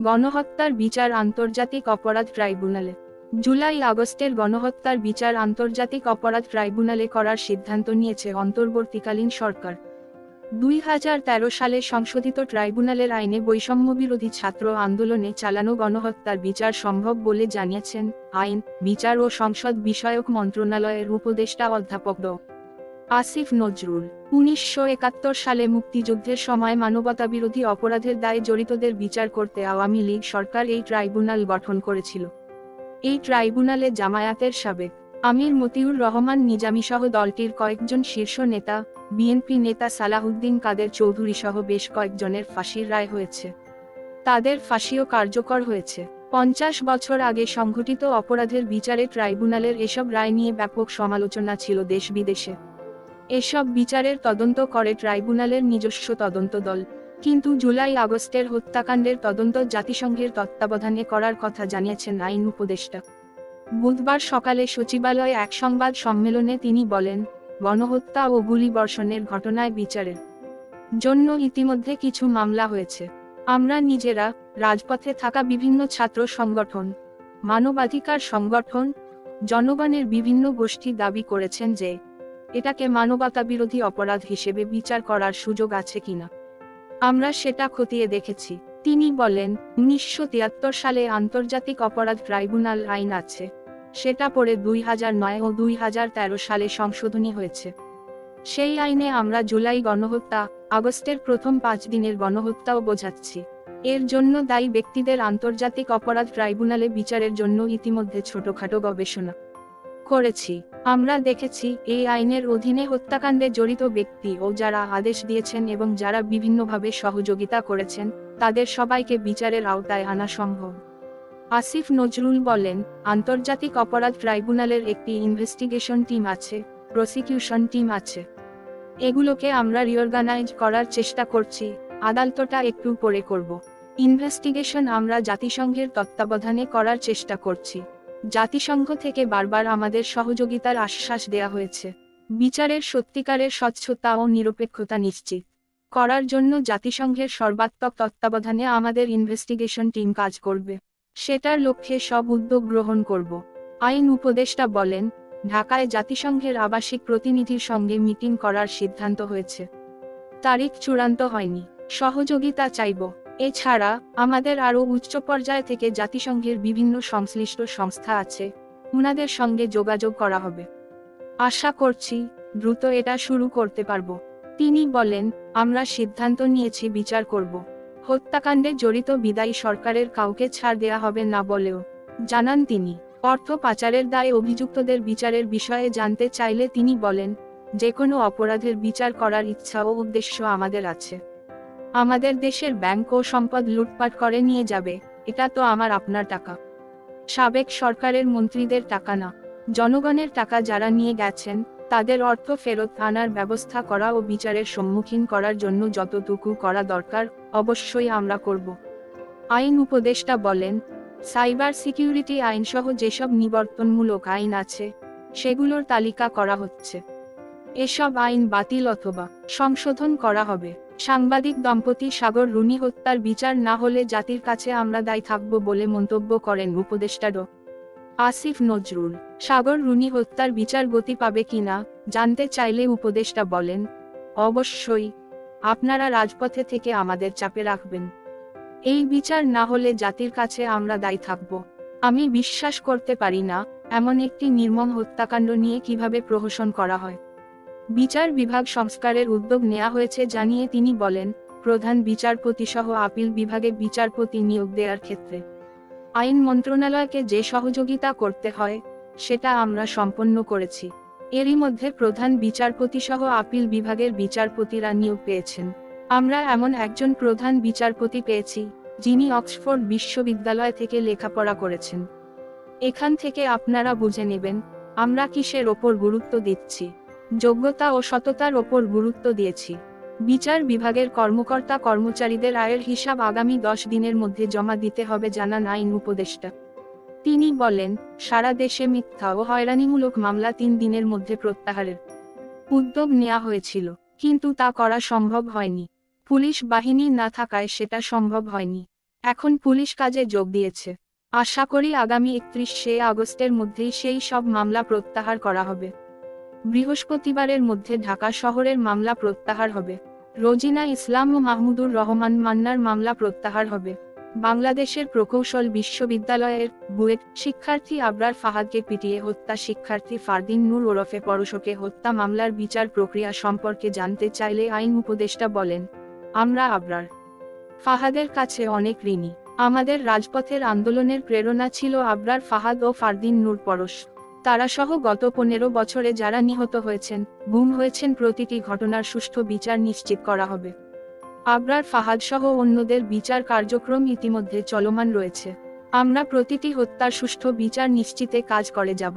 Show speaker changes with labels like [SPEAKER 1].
[SPEAKER 1] গণহত্যার বিচার আন্তর্জাতিক অপরাধ ট্রাইব্যুনালে। জুলাই আগস্টের গণহত্যার বিচার আন্তর্জাতিক অপরাধ ট্রাইব্যুনালে করার সিদ্ধান্ত নিয়েছে অন্তর্বর্তীকালীন সরকার। 2013 সালে সংশোধিত ট্রাইব্যুনালের আইনে বৈষম্যবিরোধী ছাত্র আন্দোলনে চালানো গণহত্যার বিচার সম্ভব বলে জানিয়েছেন আইন, বিচার ও সংসদ বিষয়ক মন্ত্রণালয়ের উপদেষ্টা অধ্যাপক ড. আসিফ নজরুল। 1971 সালে মুক্তিযুদ্ধের সময় মানবতাবিরোধী অপরাধের দায়ে জড়িতদের বিচার করতে আওয়ামী লীগ সরকার এই ট্রাইব্যুনাল গঠন করেছিল। এই ট্রাইব্যুনালে জামায়াতের সাবেক আমির মতিউর রহমান নিজামীসহ দলটির কয়েকজন শীর্ষ নেতা, বিএনপি নেতা সালাহউদ্দিন কাদের চৌধুরী সহ বেশ কয়েকজনের ফাঁসির রায় হয়েছে। তাদের ফাঁসিও কার্যকর হয়েছে। 50 বছর আগে সংঘটিত অপরাধের বিচারে ট্রাইব্যুনালের এসব রায় নিয়ে ব্যাপক সমালোচনা ছিল দেশ বিদেশে। এসব বিচারের তদন্ত করে ট্রাইব্যুনালের নিজস্ব তদন্ত দল। কিন্তু জুলাই আগস্টের হত্যাকাণ্ডের তদন্ত জাতিসংঘের তত্ত্বাবধানে করার কথা জানিয়েছেন আইন উপদেষ্টা। বুধবার সকালে সচিবালয়ে এক সংবাদ সম্মেলনে তিনি বলেন, গণহত্যা ও গুলিবর্ষণের ঘটনায় বিচারের জন্য ইতিমধ্যে কিছু মামলা হয়েছে। আমরা নিজেরা, রাজপথে থাকা বিভিন্ন ছাত্র সংগঠন, মানবাধিকার সংগঠন, জনগণের বিভিন্ন গোষ্ঠী দাবি করেছেন যে এটাকে মানবতাবিরোধী অপরাধ হিসেবে বিচার করার সুযোগ আছে কিনা আমরা সেটা খতিয়ে দেখেছি। তিনি বলেন, 1973 সালে আন্তর্জাতিক অপরাধ ট্রাইব্যুনাল আইন আছে, সেটা পরে 2009 ও 2013 সালে সংশোধনী হয়েছে। সেই আইনে আমরা জুলাই গণহত্যা, আগস্টের প্রথম 5 দিনের গণহত্যাও বোঝাচ্ছি। এর জন্য দায়ী ব্যক্তিদের আন্তর্জাতিক অপরাধ ট্রাইব্যুনালে বিচারের জন্য ইতিমধ্যে ছোটখাটো গবেষণা করেছি। আমরা দেখেছি এই আইনের অধীনে হত্যাকাণ্ডে জড়িত ব্যক্তি ও যারা আদেশ দিয়েছেন এবং যারা বিভিন্নভাবে সহযোগিতা করেছেন, তাদের সবাইকে বিচারের আওতায় আনা সম্ভব। আসিফ নজরুল বলেন, আন্তর্জাতিক অপরাধ ট্রাইব্যুনালের একটি ইনভেস্টিগেশন টিম আছে, প্রসিকিউশন টিম আছে। এগুলোকে আমরা রিঅর্গানাইজ করার চেষ্টা করছি, আদালতটা একটু পরে করব। ইনভেস্টিগেশন আমরা জাতিসংঘের তত্ত্বাবধানে করার চেষ্টা করছি। জাতিসংঘ থেকে বারবার আমাদের সহযোগিতার আশ্বাস দেয়া হয়েছে। বিচারের সত্যিকারের স্বচ্ছতা ও নিরপেক্ষতা নিশ্চিত করার জন্য জাতিসংঘের সর্বাত্মক তত্ত্বাবধানে আমাদের ইনভেস্টিগেশন টিম কাজ করবে। সেটার লক্ষ্যে সব উদ্যোগ গ্রহণ করব। আইন উপদেষ্টা বলেন, ঢাকায় জাতিসংঘের আবাসিক প্রতিনিধির সঙ্গে মিটিং করার সিদ্ধান্ত হয়েছে। তারিখ চূড়ান্ত হয়নি। সহযোগিতা চাইব। এছাড়া আমাদের আরও উচ্চ পর্যায় থেকে জাতিসংঘের বিভিন্ন সংশ্লিষ্ট সংস্থা আছে, উনাদের সঙ্গে যোগাযোগ করা হবে। আশা করছি দ্রুত এটা শুরু করতে পারব। তিনি বলেন, আমরা সিদ্ধান্ত নিয়েছি বিচার করব। হত্যাকাণ্ডে জড়িত বিদায়ী সরকারের কাউকে ছাড় দেয়া হবে না বলেও জানান তিনি। অর্থ পাচারের দায়ে অভিযুক্তদের বিচারের বিষয়ে জানতে চাইলে তিনি বলেন, যে কোনো অপরাধের বিচার করার ইচ্ছা ও উদ্দেশ্য আমাদের আছে। আমাদের দেশের ব্যাংক ও সম্পদ লুটপাট করে নিয়ে যাবে, এটা তো আমার আপনার টাকা। সাবেক সরকারের মন্ত্রীদের টাকা না, জনগণের টাকা যারা নিয়ে গেছেন, তাদের অর্থ ফেরত আনার ব্যবস্থা করা ও বিচারের সম্মুখীন করার জন্য যতটুকু করা দরকার, অবশ্যই আমরা করব। আইন উপদেষ্টা বলেন, সাইবার সিকিউরিটি আইনসহ যেসব নিবর্তনমূলক আইন আছে, সেগুলোর তালিকা করা হচ্ছে। এসব আইন বাতিল অথবা সংশোধন করা হবে। সাংবাদিক দম্পতি সাগর রুনি হত্যার বিচার না হলে জাতির কাছে আমরা দায়ী থাকব বলে মন্তব্য করেন উপদেষ্টা ড. আসিফ নজরুল। সাগর রুনি হত্যার বিচার গতি পাবে কিনা জানতে চাইলে উপদেষ্টা বলেন, অবশ্যই। আপনারা রাজপথে থেকে আমাদের চাপে রাখবেন। এই বিচার না হলে জাতির কাছে আমরা দায়ী থাকব। আমি বিশ্বাস করতে পারি না এমন একটি নির্মম হত্যাকাণ্ড নিয়ে কিভাবে প্রহসন করা হয়। বিচার বিভাগ সংস্কারের উদ্যোগ নেওয়া হয়েছে জানিয়ে তিনি বলেন, প্রধান বিচারপতি সহ আপিল বিভাগে বিচারপতি নিয়োগ দেওয়ার ক্ষেত্রে আইন মন্ত্রণালয়কে যে সহযোগিতা করতে হয়, সেটা আমরা সম্পন্ন করেছি। এরই মধ্যে প্রধান বিচারপতি সহ আপিল বিভাগের বিচারপতিরা নিয়োগ পেয়েছেন। আমরা এমন একজন প্রধান বিচারপতি পেয়েছি, যিনি অক্সফোর্ড বিশ্ববিদ্যালয় থেকে লেখাপড়া করেছেন। এখান থেকে আপনারা বুঝে নেবেন আমরা কিসের ওপর গুরুত্ব দিচ্ছি। যোগ্যতা ও সততার ওপর গুরুত্ব দিয়েছি। বিচার বিভাগের কর্মকর্তা কর্মচারীদের আয়ের হিসাব আগামী 10 দিনের মধ্যে জমা দিতে হবে জানান আইন উপদেষ্টা। তিনি বলেন, সারা দেশে মিথ্যা ও হয়রানিমূলক মামলা 3 দিনের মধ্যে প্রত্যাহারের উদ্যোগ নেওয়া হয়েছিল, কিন্তু তা করা সম্ভব হয়নি। পুলিশ বাহিনী না থাকায় সেটা সম্ভব হয়নি। এখন পুলিশ কাজে যোগ দিয়েছে। আশা করি আগামী 31শে আগস্টের মধ্যেই সেই সব মামলা প্রত্যাহার করা হবে। বৃহস্পতিবারের মধ্যে ঢাকা শহরের মামলা প্রত্যাহার হবে। রোজিনা ইসলাম ও মাহমুদুর রহমান মান্নার মামলা প্রত্যাহার হবে। বাংলাদেশের প্রকৌশল বিশ্ববিদ্যালয়ের বুয়েট শিক্ষার্থী আবরার ফাহাদকে পিটিয়ে হত্যা শিক্ষার্থী ফারদিন নূর ওরফে পরশকে হত্যা মামলার বিচার প্রক্রিয়া সম্পর্কে জানতে চাইলে আইন উপদেষ্টা বলেন, আমরা আবরার ফাহাদের কাছে অনেক ঋণী। আমাদের রাজপথের আন্দোলনের প্রেরণা ছিল আবরার ফাহাদ ও ফারদিন নূর পরশ। তারা সহ গত 15 বছরে যারা নিহত হয়েছেন, গুম হয়েছেন, প্রতিটি ঘটনার সুষ্ঠু বিচার নিশ্চিত করা হবে। আবরার ফাহাদ সহ অন্যদের বিচার কার্যক্রম ইতিমধ্যে চলমান রয়েছে। আমরা প্রতিটি হত্যার সুষ্ঠু বিচার নিশ্চিতে কাজ করে যাব।